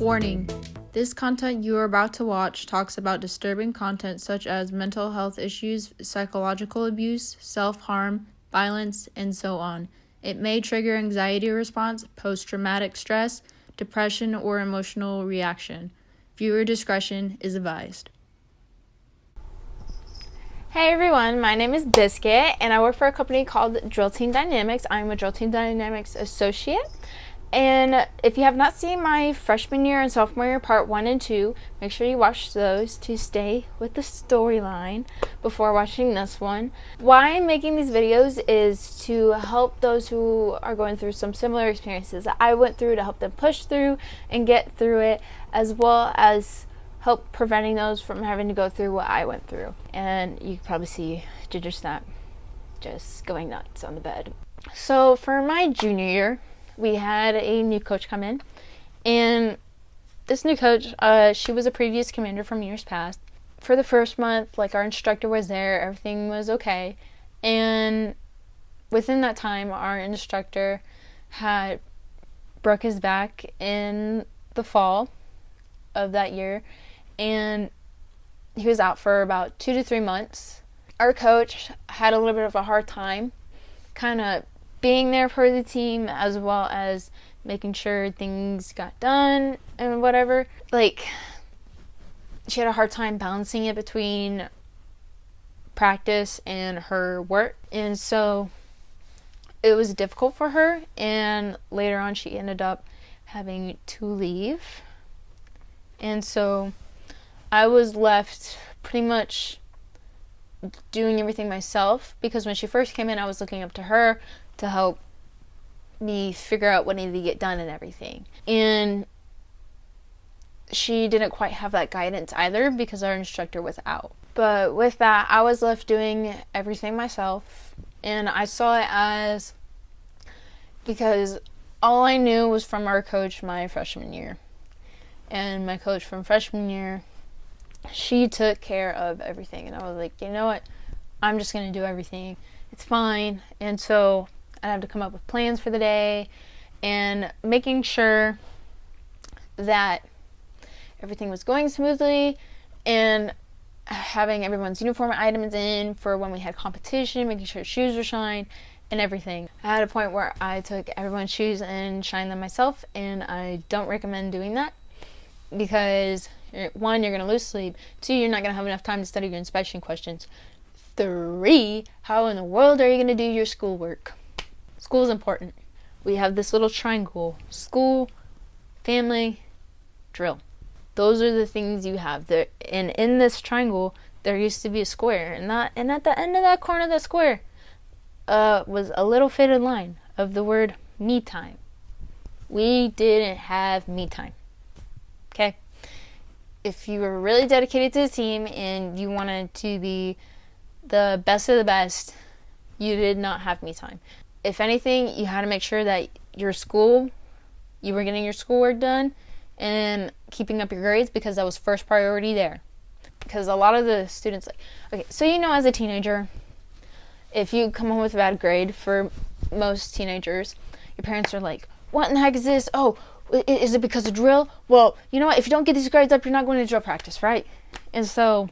Warning: this content you are about to watch talks about disturbing content such as mental health issues, psychological abuse, self-harm, violence, and so on. It may trigger anxiety response, post-traumatic stress, depression, or emotional reaction. Viewer discretion is advised. Hey everyone, my name is Biscuit and I work for a company called Drill Team Dynamics. I'm a Drill Team Dynamics associate. And if you have not seen my freshman year and sophomore year part 1 and 2, make sure you watch those to stay with the storyline before watching this one. Why I'm making these videos is to help those who are going through some similar experiences that I went through, to help them push through and get through it, as well as help preventing those from having to go through what I went through. And you can probably see Ginger Snap just going nuts on the bed. So for my junior year, we had a new coach come in, and this new coach, she was a previous commander from years past. For the first month, our instructor was there, everything was okay, and within that time, our instructor had broke his back in the fall of that year, and he was out for about 2 to 3 months. Our coach had a little bit of a hard time kind of being there for the team, as well as making sure things got done and whatever. She had a hard time balancing it between practice and her work, and so it was difficult for her, and later on she ended up having to leave. And so I was left pretty much doing everything myself, because when she first came in, I was looking up to her to help me figure out what needed to get done and everything. And she didn't quite have that guidance either, because our instructor was out. But with that, I was left doing everything myself, and I saw it as, because all I knew was from our coach my freshman year. And my coach from freshman year, she took care of everything. And I was like, you know what? I'm just going to do everything. It's fine. And so I had to come up with plans for the day and making sure that everything was going smoothly, and having everyone's uniform items in for when we had competition, making sure shoes were shined and everything. I had a point where I took everyone's shoes and shined them myself, and I don't recommend doing that, because 1, you're going to lose sleep. 2, you're not going to have enough time to study your inspection questions. 3, how in the world are you going to do your schoolwork? School is important. We have this little triangle: school, family, drill. Those are the things you have there. And in this triangle, there used to be a square, and at the end of that corner of the square was a little faded line of the word me time. We didn't have me time. Okay? If you were really dedicated to the team and you wanted to be the best of the best, you did not have me time. If anything, you had to make sure that you were getting your schoolwork done and keeping up your grades, because that was first priority there. Because a lot of the students, so as a teenager, if you come home with a bad grade, for most teenagers, your parents are like, what in the heck is this? Oh, is it because of drill? Well, you know what? If you don't get these grades up, you're not going to drill practice, right? And so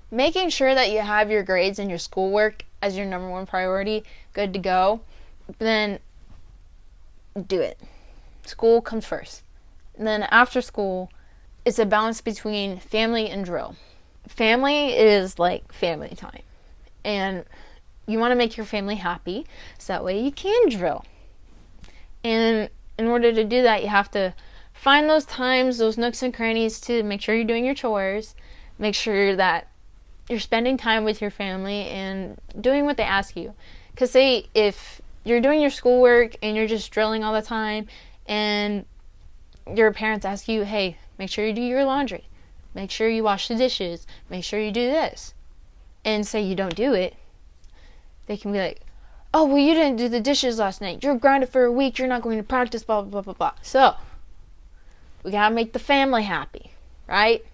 making sure that you have your grades and your schoolwork as your number 1 priority, good to go, then do it. School comes first. And then after school, it's a balance between family and drill. Family is like family time. And you want to make your family happy, so that way you can drill. And in order to do that, you have to find those times, those nooks and crannies, to make sure you're doing your chores, make sure that you're spending time with your family and doing what they ask you. Because say if you're doing your schoolwork and you're just drilling all the time, and your parents ask you, hey, make sure you do your laundry, make sure you wash the dishes, make sure you do this, and say you don't do it, they can be like, oh, well, you didn't do the dishes last night, you're grounded for a week, you're not going to practice, blah, blah, blah, blah, blah. So we gotta make the family happy, right?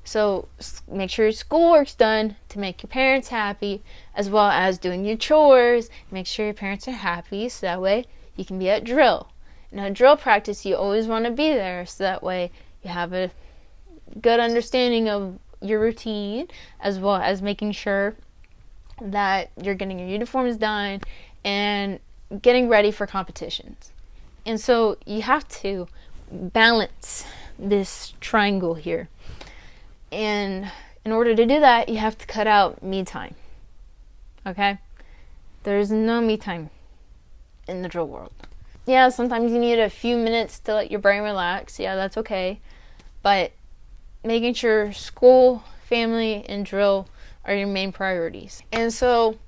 So make sure your schoolwork's done to make your parents happy, as well as doing your chores. Make sure your parents are happy, so that way you can be at drill. Now, drill practice, you always want to be there so that way you have a good understanding of your routine, as well as making sure that you're getting your uniforms done and getting ready for competitions. And so you have to balance this triangle here. And in order to do that, you have to cut out me time. Okay? There's no me time in the drill world. Yeah, sometimes you need a few minutes to let your brain relax. Yeah, that's okay. But making sure school, family, and drill are your main priorities. And so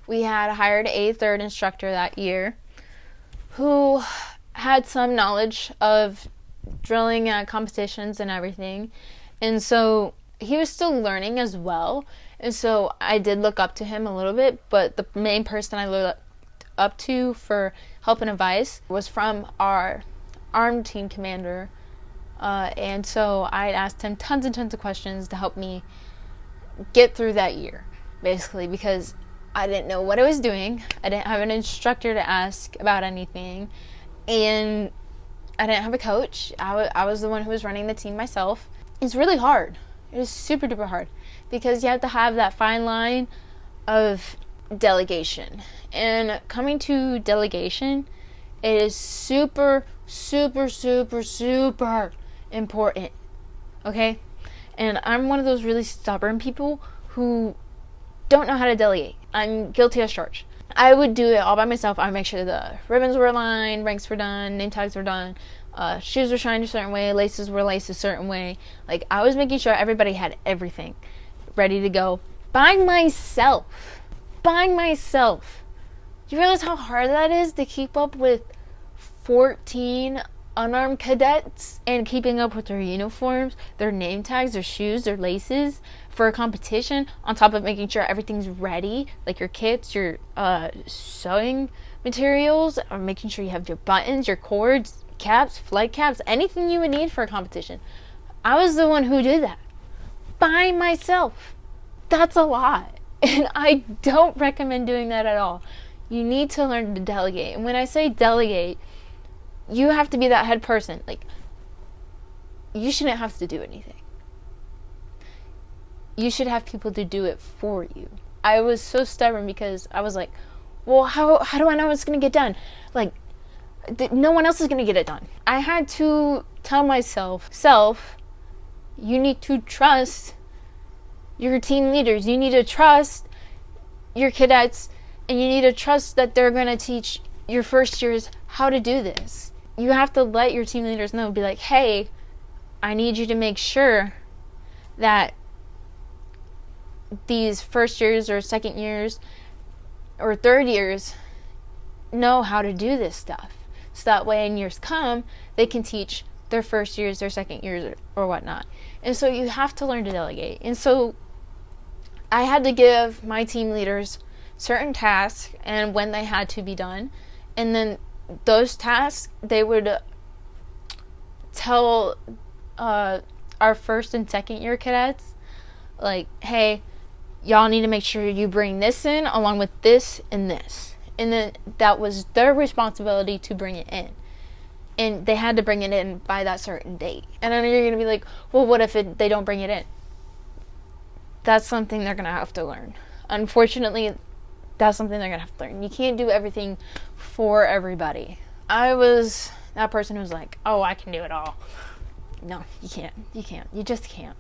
we had hired a third instructor that year who had some knowledge of drilling at competitions and everything. And so he was still learning as well. And so I did look up to him a little bit, but the main person I looked up to for help and advice was from our ARM team commander. And so I asked him tons and tons of questions to help me get through that year, basically, because I didn't know what I was doing. I didn't have an instructor to ask about anything, and I didn't have a coach. I was the one who was running the team myself. It's really hard. It is super duper hard because you have to have that fine line of delegation. And coming to delegation, it is super, super, super, super important. Okay? And I'm one of those really stubborn people who don't know how to delegate. I'm guilty as charged. I would do it all by myself. I would make sure the ribbons were aligned, ranks were done, name tags were done, shoes were shined a certain way, laces were laced a certain way. Like, I was making sure everybody had everything ready to go by myself. By myself. You realize how hard that is to keep up with 14 unarmed cadets and keeping up with their uniforms, their name tags, their shoes, their laces for a competition, on top of making sure everything's ready, like your kits, your sewing materials, or making sure you have your buttons, your cords, caps, flight caps, anything you would need for a competition. I was the one who did that by myself. That's a lot, and I don't recommend doing that at all. You need to learn to delegate. And when I say delegate, you have to be that head person. Like, you shouldn't have to do anything. You should have people to do it for you. I was so stubborn because I was like, well, how do I know it's going to get done? Like, no one else is going to get it done. I had to tell myself, you need to trust your team leaders. You need to trust your cadets, and you need to trust that they're going to teach your first years how to do this. You have to let your team leaders know, be like, hey, I need you to make sure that these first years or second years or third years know how to do this stuff. So that way in years come, they can teach their first years, their second years, or whatnot. And so you have to learn to delegate. And so I had to give my team leaders certain tasks and when they had to be done. And then those tasks, they would tell our first and second year cadets, like, hey, y'all need to make sure you bring this in along with this and this. And then that was their responsibility to bring it in. And they had to bring it in by that certain date. And then you're going to be like, well, what if they don't bring it in? That's something they're going to have to learn. Unfortunately, that's something they're going to have to learn. You can't do everything for everybody. I was that person who was like, oh, I can do it all. No, you can't. You can't. You just can't.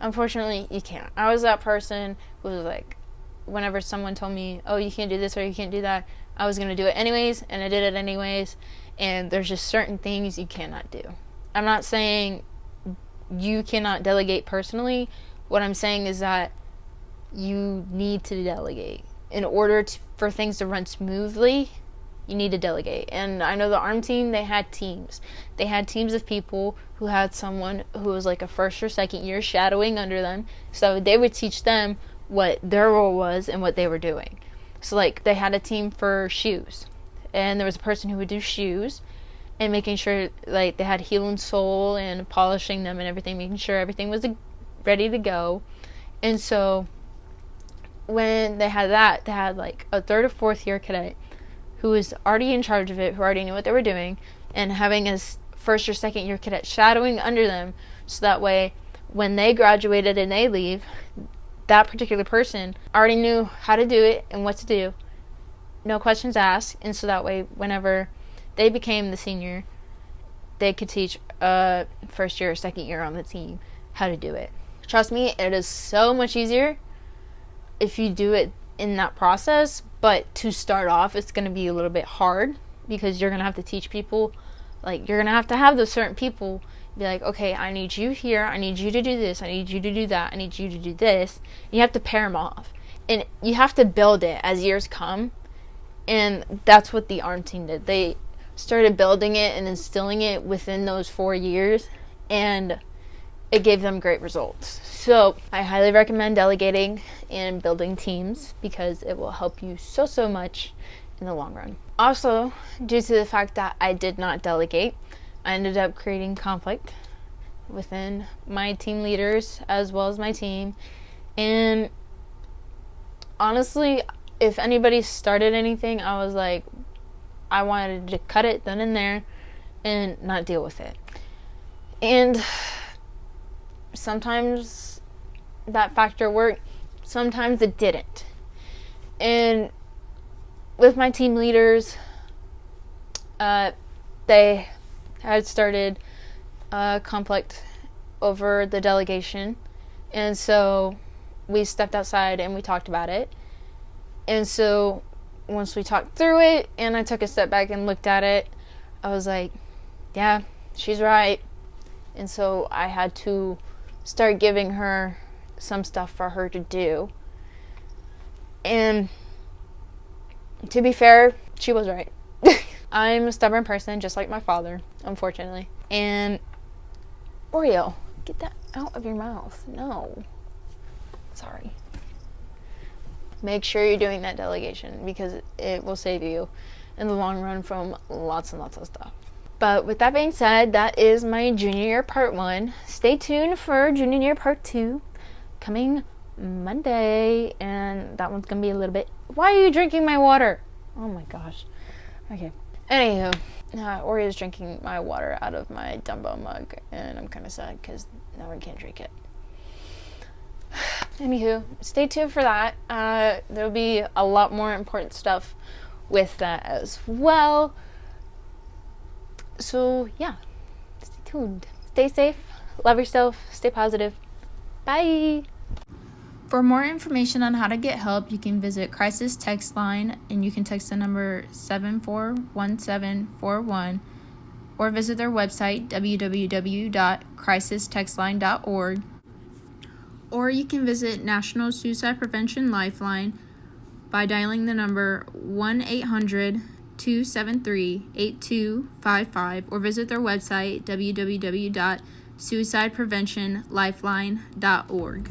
Unfortunately, you can't. I was that person who was like, whenever someone told me, oh, you can't do this or you can't do that, I was going to do it anyways, and I did it anyways. And there's just certain things you cannot do. I'm not saying you cannot delegate personally. What I'm saying is that you need to delegate. In order for things to run smoothly, you need to delegate. And I know the ARM team, they had teams. They had teams of people who had someone who was like a first or second year shadowing under them. So they would teach them what their role was and what they were doing. So like they had a team for shoes. And there was a person who would do shoes and making sure like they had heel and sole and polishing them and everything, making sure everything was ready to go. And so when they had that, they had like a third or fourth year cadet who was already in charge of it, who already knew what they were doing, and having a first or second year cadet shadowing under them, so that way when they graduated and they leave, that particular person already knew how to do it and what to do, no questions asked. And so that way whenever they became the senior, they could teach first year or second year on the team how to do it. Trust me, it is so much easier if you do it in that process, but to start off it's going to be a little bit hard, because you're going to have to teach people, like, you're going to have those certain people be like, okay, I need you here, I need you to do this, I need you to do that, I need you to do this. You have to pair them off, and you have to build it as years come. And that's what the ARM team did. They started building it and instilling it within those 4 years, and it gave them great results. So I highly recommend delegating and building teams, because it will help you so much in the long run. Also, due to the fact that I did not delegate, I ended up creating conflict within my team leaders as well as my team. And honestly, if anybody started anything, I was like, I wanted to cut it then and there and not deal with it. And sometimes that factor worked, sometimes it didn't. And with my team leaders, they had started conflict over the delegation, and so we stepped outside and we talked about it. And so once we talked through it and I took a step back and looked at it, I was like, yeah, she's right. And so I had to start giving her some stuff for her to do. And to be fair, she was right. I'm a stubborn person, just like my father, unfortunately. And Oreo, get that out of your mouth. No. Sorry. Make sure you're doing that delegation, because it will save you in the long run from lots and lots of stuff. But with that being said, that is my junior year part 1. Stay tuned for junior year part 2 coming Monday, and that one's gonna be a little bit... Why are you drinking my water? Oh my gosh. Okay. Anywho, Oreo's drinking my water out of my Dumbo mug, and I'm kind of sad because now I can't drink it. Anywho, stay tuned for that. There'll be a lot more important stuff with that as well. So yeah, stay tuned. Stay safe, love yourself, stay positive. Bye. For more information on how to get help, you can visit Crisis Text Line, and you can text the number 741741, or visit their website, www.crisistextline.org. Or you can visit National Suicide Prevention Lifeline by dialing the number 1-800-273-8255, or visit their website, www.suicidepreventionlifeline.org.